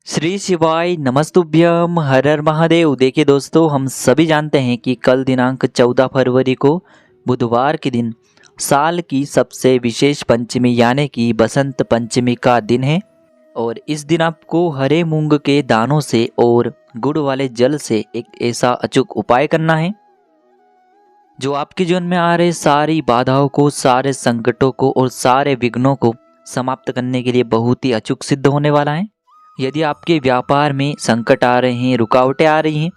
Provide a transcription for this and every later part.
श्री शिवाय नमस्तुभ्यम हर हर महादेव। देखिए दोस्तों, हम सभी जानते हैं कि कल दिनांक 14 फरवरी को बुधवार के दिन साल की सबसे विशेष पंचमी यानी कि बसंत पंचमी का दिन है। और इस दिन आपको हरे मूंग के दानों से और गुड़ वाले जल से एक ऐसा अचूक उपाय करना है जो आपके जीवन में आ रहे सारी बाधाओं को, सारे संकटों को और सारे विघ्नों को समाप्त करने के लिए बहुत ही अचूक सिद्ध होने वाला है। यदि आपके व्यापार में संकट आ रहे हैं, रुकावटें आ रही हैं,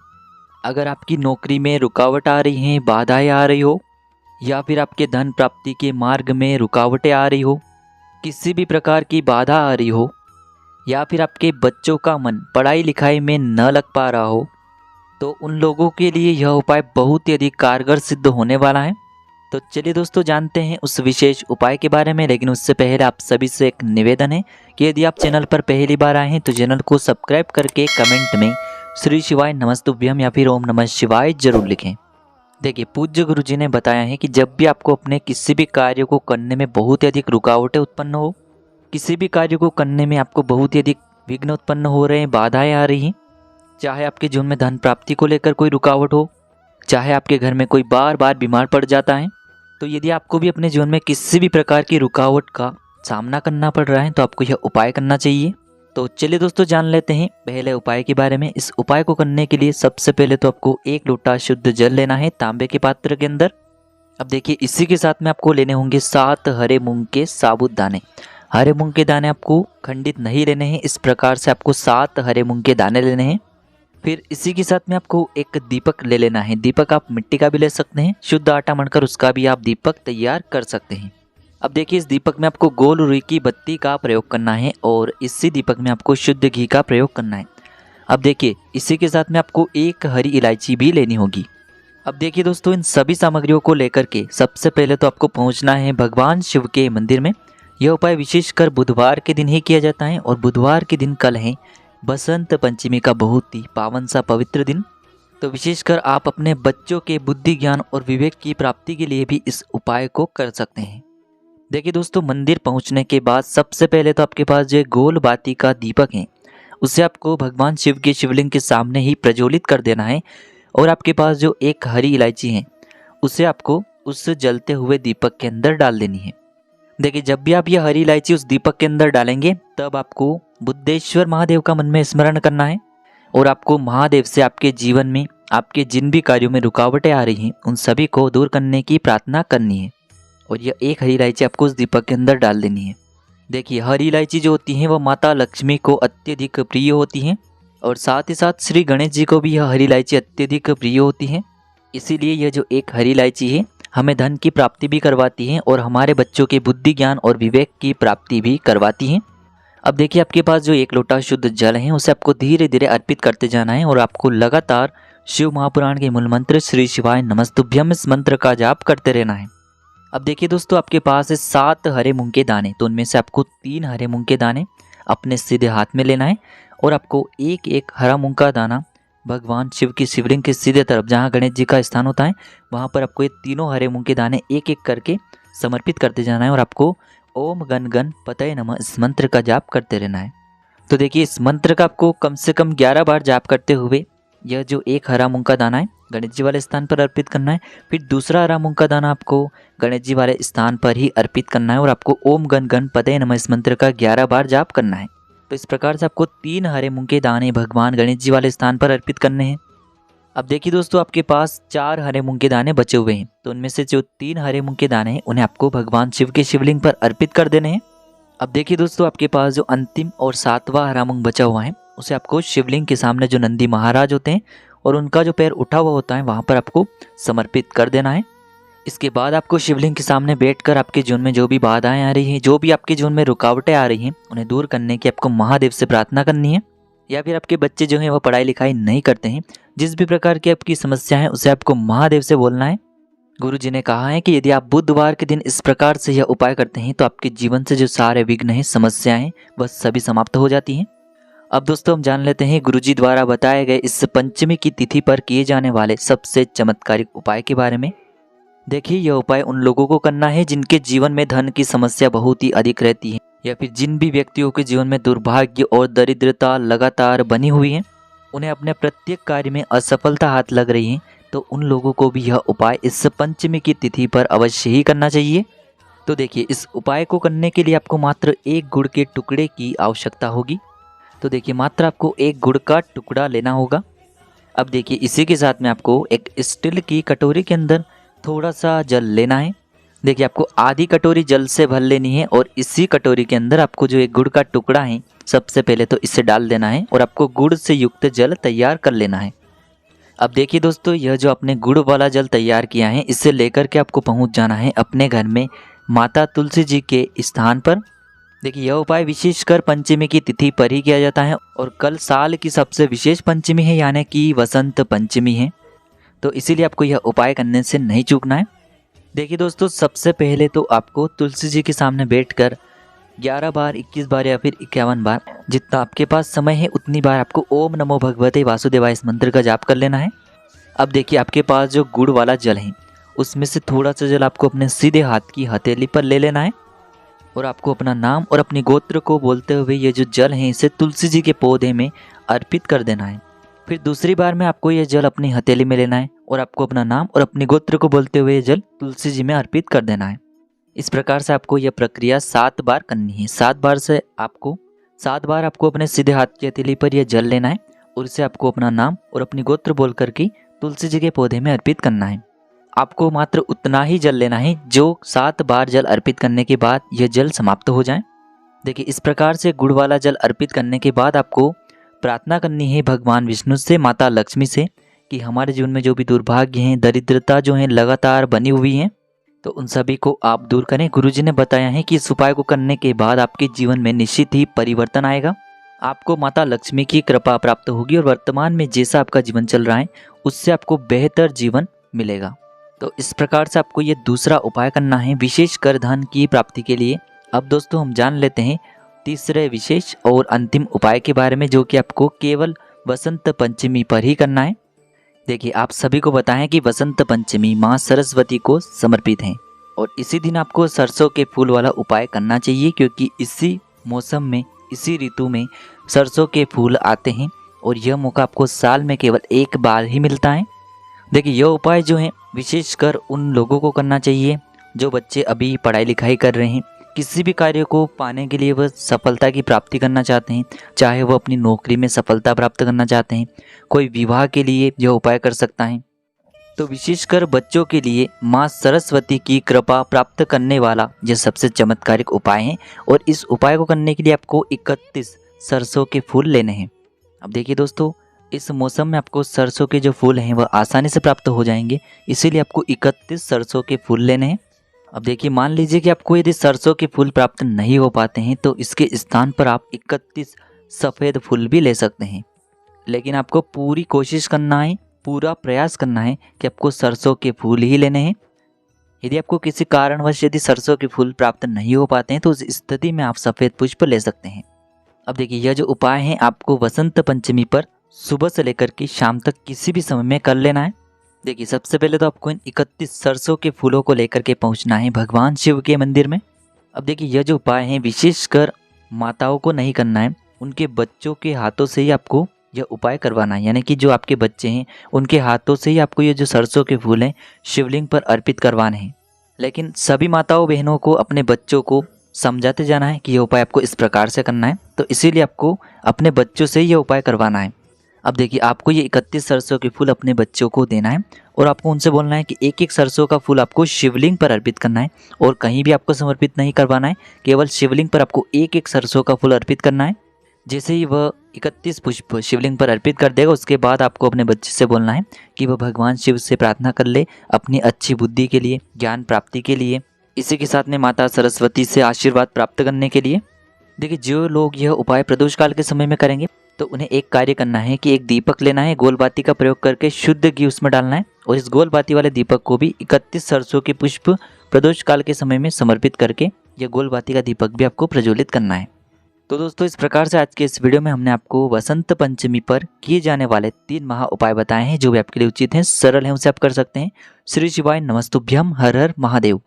अगर आपकी नौकरी में रुकावट आ रही हैं, बाधाएं आ रही हो, या फिर आपके धन प्राप्ति के मार्ग में रुकावटें आ रही हो, किसी भी प्रकार की बाधा आ रही हो, या फिर आपके बच्चों का मन पढ़ाई लिखाई में न लग पा रहा हो, तो उन लोगों के लिए यह उपाय बहुत ही अधिक कारगर सिद्ध होने वाला है। तो चलिए दोस्तों, जानते हैं उस विशेष उपाय के बारे में। लेकिन उससे पहले आप सभी से एक निवेदन है कि यदि आप चैनल पर पहली बार आए हैं तो चैनल को सब्सक्राइब करके कमेंट में श्री शिवाय नमस्तुभ्यम या फिर ओम नमः शिवाय जरूर लिखें। देखिए, पूज्य गुरु जी ने बताया है कि जब भी आपको अपने किसी भी कार्य को करने में बहुत ही अधिक रुकावटें उत्पन्न हो, किसी भी कार्य को करने में आपको बहुत ही अधिक विघ्न उत्पन्न हो रहे हैं, बाधाएं आ रही हैं, चाहे आपके जीवन में धन प्राप्ति को लेकर कोई रुकावट हो, चाहे आपके घर में कोई बार बार बीमार पड़ जाता है, तो यदि आपको भी अपने जीवन में किसी भी प्रकार की रुकावट का सामना करना पड़ रहा है तो आपको यह उपाय करना चाहिए। तो चलिए दोस्तों, जान लेते हैं पहले उपाय के बारे में। इस उपाय को करने के लिए सबसे पहले तो आपको एक लोटा शुद्ध जल लेना है तांबे के पात्र के अंदर। अब देखिए, इसी के साथ में आपको लेने होंगे 7 हरे मूंग के साबुत दाने। हरे मूंग के दाने आपको खंडित नहीं लेने हैं, इस प्रकार से आपको 7 हरे मूंग के दाने लेने हैं। फिर इसी के साथ में आपको एक दीपक ले लेना है। दीपक आप मिट्टी का भी ले सकते हैं, शुद्ध आटा मढ़कर उसका भी आप दीपक तैयार कर सकते हैं। अब देखिए, इस दीपक में आपको गोल रुई की बत्ती का प्रयोग करना है और इसी दीपक में आपको शुद्ध घी का प्रयोग करना है। अब देखिए, इसी के साथ में आपको एक हरी इलायची भी लेनी होगी। अब देखिए दोस्तों, इन सभी सामग्रियों को लेकर के सबसे पहले तो आपको पहुंचना है भगवान शिव के मंदिर में। यह उपाय विशेषकर बुधवार के दिन ही किया जाता है और बुधवार के दिन कल है बसंत पंचमी का बहुत ही पावन सा पवित्र दिन। तो विशेषकर आप अपने बच्चों के बुद्धि, ज्ञान और विवेक की प्राप्ति के लिए भी इस उपाय को कर सकते हैं। देखिए दोस्तों, मंदिर पहुंचने के बाद सबसे पहले तो आपके पास जो गोल बाती का दीपक है उसे आपको भगवान शिव के शिवलिंग के सामने ही प्रज्वलित कर देना है। और आपके पास जो एक हरी इलायची है उसे आपको उस जलते हुए दीपक के अंदर डाल देनी है। देखिए, जब भी आप ये हरी इलायची उस दीपक के अंदर डालेंगे तब आपको बुद्धेश्वर महादेव का मन में स्मरण करना है और आपको महादेव से आपके जीवन में आपके जिन भी कार्यों में रुकावटें आ रही हैं उन सभी को दूर करने की प्रार्थना करनी है। और यह एक हरी इलायची आपको उस दीपक के अंदर डाल देनी है। देखिए, हरी इलायची जो होती है वह माता लक्ष्मी को अत्यधिक प्रिय होती हैं और साथ ही साथ श्री गणेश जी को भी यह हरी इलायची अत्यधिक प्रिय होती है। इसीलिए यह जो एक हरी इलायची है हमें धन की प्राप्ति भी करवाती है और हमारे बच्चों के बुद्धि, ज्ञान और विवेक की प्राप्ति भी करवाती है। अब देखिए, आपके पास जो एक लोटा शुद्ध जल है उसे आपको धीरे धीरे अर्पित करते जाना है और आपको लगातार शिव महापुराण के मूल मंत्र श्री शिवाय नमस्तुभ्यम इस मंत्र का जाप करते रहना है। अब देखिए दोस्तों, आपके पास है 7 हरे मूंग के दाने, तो उनमें से आपको 3 हरे मूंग के दाने अपने सीधे हाथ में लेना है और आपको एक एक हरा मूंग का दाना भगवान शिव की शिवलिंग के सीधे तरफ जहाँ गणेश जी का स्थान होता है वहाँ पर आपको ये तीनों हरे मूंग के दाने एक एक करके समर्पित करते जाना है और आपको ओम गण गण पतये नमः इस मंत्र का जाप करते रहना है। तो देखिए, इस मंत्र का आपको कम से कम 11 बार जाप करते हुए यह जो एक हरा मूंग का दाना है गणेश जी वाले स्थान पर अर्पित करना है। फिर दूसरा हरा मूंग का दाना आपको गणेश जी वाले स्थान पर ही अर्पित करना है और आपको ओम गण गण पतये नमः इस मंत्र का 11 बार जाप करना है। तो इस प्रकार से आपको 3 हरे मूंग के दाने भगवान गणेश जी वाले स्थान पर अर्पित करने हैं। अब देखिए दोस्तों, आपके पास 4 हरे मूंग के दाने बचे हुए हैं, तो उनमें से जो 3 हरे मूंग के दाने हैं उन्हें आपको भगवान शिव के शिवलिंग पर अर्पित कर देने हैं। अब देखिए दोस्तों, आपके पास जो अंतिम और 7वां हरा मूंग बचा हुआ है उसे आपको शिवलिंग के सामने जो नंदी महाराज होते हैं और उनका जो पैर उठा हुआ होता है वहाँ पर आपको समर्पित कर देना है। इसके बाद आपको शिवलिंग के सामने बैठकर आपके जीवन में जो भी बाधाएं आ रही हैं, जो भी आपके जीवन में रुकावटें आ रही हैं, उन्हें दूर करने की आपको महादेव से प्रार्थना करनी है। या फिर आपके बच्चे जो हैं वह पढ़ाई लिखाई नहीं करते हैं, जिस भी प्रकार की आपकी समस्या है उसे आपको महादेव से बोलना है। गुरु जी ने कहा है कि यदि आप बुधवार के दिन इस प्रकार से यह उपाय करते हैं तो आपके जीवन से जो सारे विघ्न हैं, समस्याएं, वह सभी समाप्त हो जाती हैं। अब दोस्तों, हम जान लेते हैं गुरु जी द्वारा बताए गए इस पंचमी की तिथि पर किए जाने वाले सबसे चमत्कारिक उपाय के बारे में। देखिए, यह उपाय उन लोगों को करना है जिनके जीवन में धन की समस्या बहुत ही अधिक रहती है, या फिर जिन भी व्यक्तियों के जीवन में दुर्भाग्य और दरिद्रता लगातार बनी हुई है, उन्हें अपने प्रत्येक कार्य में असफलता हाथ लग रही है, तो उन लोगों को भी यह उपाय इस पंचमी की तिथि पर अवश्य ही करना चाहिए। तो देखिए, इस उपाय को करने के लिए आपको मात्र एक गुड़ के टुकड़े की आवश्यकता होगी। तो देखिए, मात्र आपको एक गुड़ का टुकड़ा लेना होगा। अब देखिए, इसी के साथ में आपको एक स्टील की कटोरी के अंदर थोड़ा सा जल लेना है। देखिए, आपको आधी कटोरी जल से भर लेनी है और इसी कटोरी के अंदर आपको जो एक गुड़ का टुकड़ा है, सबसे पहले तो इसे डाल देना है और आपको गुड़ से युक्त जल तैयार कर लेना है। अब देखिए दोस्तों, यह जो आपने गुड़ वाला जल तैयार किया है, इसे लेकर के आपको पहुंच जाना है अपने घर में माता तुलसी जी के स्थान पर। देखिए, यह उपाय विशेषकर पंचमी की तिथि पर ही किया जाता है और कल साल की सबसे विशेष पंचमी है, यानी कि वसंत पंचमी है। तो इसीलिए आपको यह उपाय करने से नहीं चूकना है। देखिए दोस्तों, सबसे पहले तो आपको तुलसी जी के सामने बैठकर 11 बार, 21 बार या फिर 51 बार, जितना आपके पास समय है उतनी बार आपको ओम नमो भगवते वासुदेवाय इस मंत्र का जाप कर लेना है। अब देखिए, आपके पास जो गुड़ वाला जल है, उसमें से थोड़ा सा जल आपको अपने सीधे हाथ की हथेली पर ले लेना है और आपको अपना नाम और अपनी गोत्र को बोलते हुए ये जो जल है, इसे तुलसी जी के पौधे में अर्पित कर देना है। फिर दूसरी बार में आपको ये जल अपनी हथेली में लेना है और आपको अपना नाम और अपनी गोत्र को बोलते हुए ये जल तुलसी जी में अर्पित कर देना है। इस प्रकार से आपको यह प्रक्रिया 7 बार करनी है। 7 बार आपको अपने सीधे हाथ की हथेली पर यह जल लेना है और इसे आपको अपना नाम और अपनी गोत्र बोल करके तुलसी जी के पौधे में अर्पित करना है। आपको मात्र उतना ही जल लेना है जो 7 बार जल अर्पित करने के बाद यह जल समाप्त हो जाए। देखिए, इस प्रकार से गुड़ वाला जल अर्पित करने के बाद आपको प्रार्थना करनी है भगवान विष्णु से, माता लक्ष्मी से, कि हमारे जीवन में जो भी दुर्भाग्य हैं, दरिद्रता जो है लगातार बनी हुई है, तो उन सभी को आप दूर करें। गुरुजी ने बताया है कि इस उपाय को करने के बाद आपके जीवन में निश्चित ही परिवर्तन आएगा। आपको माता लक्ष्मी की कृपा प्राप्त होगी और वर्तमान में जैसा आपका जीवन चल रहा है, उससे आपको बेहतर जीवन मिलेगा। तो इस प्रकार से आपको ये दूसरा उपाय करना है विशेषकर धन की प्राप्ति के लिए। अब दोस्तों, हम जान लेते हैं तीसरे विशेष और अंतिम उपाय के बारे में, जो कि आपको केवल वसंत पंचमी पर ही करना है। देखिए, आप सभी को बताएं कि वसंत पंचमी माँ सरस्वती को समर्पित है और इसी दिन आपको सरसों के फूल वाला उपाय करना चाहिए, क्योंकि इसी मौसम में, इसी ऋतु में सरसों के फूल आते हैं और यह मौका आपको साल में केवल एक बार ही मिलता है। देखिए, यह उपाय जो है विशेषकर उन लोगों को करना चाहिए जो बच्चे अभी पढ़ाई लिखाई कर रहे हैं, किसी भी कार्य को पाने के लिए वह सफलता की प्राप्ति करना चाहते हैं, चाहे वह अपनी नौकरी में सफलता प्राप्त करना चाहते हैं, कोई विवाह के लिए यह उपाय कर सकता है। तो विशेषकर बच्चों के लिए माँ सरस्वती की कृपा प्राप्त करने वाला यह सबसे चमत्कारिक उपाय है और इस उपाय को करने के लिए आपको 31 सरसों के फूल लेने हैं। अब देखिए दोस्तों, इस मौसम में आपको सरसों के जो फूल हैं वह आसानी से प्राप्त हो जाएंगे, इसीलिए आपको 31 सरसों के फूल लेने हैं। अब देखिए, मान लीजिए कि आपको यदि सरसों के फूल प्राप्त नहीं हो पाते हैं, तो इसके स्थान पर आप 31 सफ़ेद फूल भी ले सकते हैं। लेकिन आपको पूरी कोशिश करना है, पूरा प्रयास करना है कि आपको सरसों के फूल ही लेने हैं। यदि आपको किसी कारणवश यदि सरसों के फूल प्राप्त नहीं हो पाते हैं, तो उस स्थिति में आप सफ़ेद पुष्प ले सकते हैं। अब देखिए, यह जो उपाय है आपको वसंत पंचमी पर सुबह से लेकर के शाम तक किसी भी समय में कर लेना है। देखिए, सबसे पहले तो आपको इन 31 सरसों के फूलों को लेकर के पहुंचना है भगवान शिव के मंदिर में। अब देखिए, यह जो उपाय है विशेषकर माताओं को नहीं करना है, उनके बच्चों के हाथों से ही आपको यह उपाय करवाना है। यानी कि जो आपके बच्चे हैं उनके हाथों से ही आपको ये जो सरसों के फूल हैं शिवलिंग पर अर्पित करवाने हैं। लेकिन सभी माताओं बहनों को अपने बच्चों को समझाते जाना है कि यह उपाय आपको इस प्रकार से करना है, तो इसीलिए आपको अपने बच्चों से ही यह उपाय करवाना है। अब देखिए, आपको ये 31 सरसों के फूल अपने बच्चों को देना है और आपको उनसे बोलना है कि एक एक सरसों का फूल आपको शिवलिंग पर अर्पित करना है और कहीं भी आपको समर्पित नहीं करवाना है, केवल शिवलिंग पर आपको एक एक सरसों का फूल अर्पित करना है। जैसे ही वह 31 पुष्प शिवलिंग पर अर्पित कर देगा, उसके बाद आपको अपने बच्चे से बोलना है कि वह भगवान शिव से प्रार्थना कर ले अपनी अच्छी बुद्धि के लिए, ज्ञान प्राप्ति के लिए, इसी के साथ में माता सरस्वती से आशीर्वाद प्राप्त करने के लिए। देखिए, जो लोग यह उपाय प्रदोष काल के समय में करेंगे, तो उन्हें एक कार्य करना है कि एक दीपक लेना है, गोल बाती का प्रयोग करके शुद्ध घी उसमें डालना है और इस गोल बाती वाले दीपक को भी 31 सरसों के पुष्प प्रदोष काल के समय में समर्पित करके यह गोल बाती का दीपक भी आपको प्रज्वलित करना है। तो दोस्तों, इस प्रकार से आज के इस वीडियो में हमने आपको वसंत पंचमी पर किए जाने वाले 3 महा उपाय बताए हैं, जो भी आपके लिए उचित हैं, सरल हैं, उसे आप कर सकते हैं। श्री शिवाय नमस्तुभ्यम। हर हर महादेव।